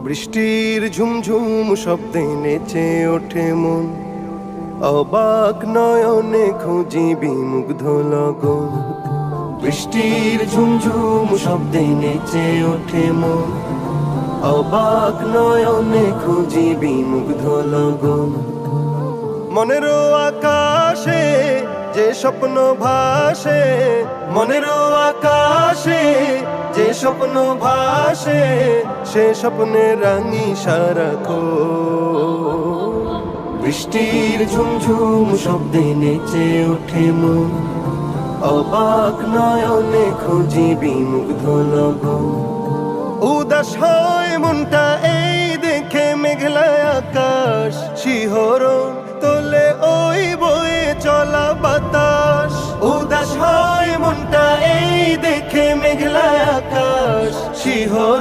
বৃষ্টির ঝুমঝুম শব্দে নেচে ওঠে মন, অবাক নয়নে খুঁজি বিমুগ্ধ লগন। বৃষ্টির ঝুমঝুম শব্দে নেচে ওঠে মন, অবাক নয়নে খুঁজি বিমুগ্ধ লগন। মনেরও আকাশে যে স্বপ্ন ভাসে, মনেরও আকাশে যে স্বপ্ন ভাসে, সে স্বপ্নে রাঙি সারাক্ষণ। বৃষ্টির ঝুমঝুম শব্দে নেচে ওঠে মন, অবাক নয়নে খুঁজি বিমুগ্ধ লগন। উদাস হয় মনটা এই দেখে মেঘলা আকাশ, শিহরণ তোলে ওই বয়ে চলা বাতাস। উদাস হয় মনটা এই দেখে মেঘলা আকাশ, শিহরণ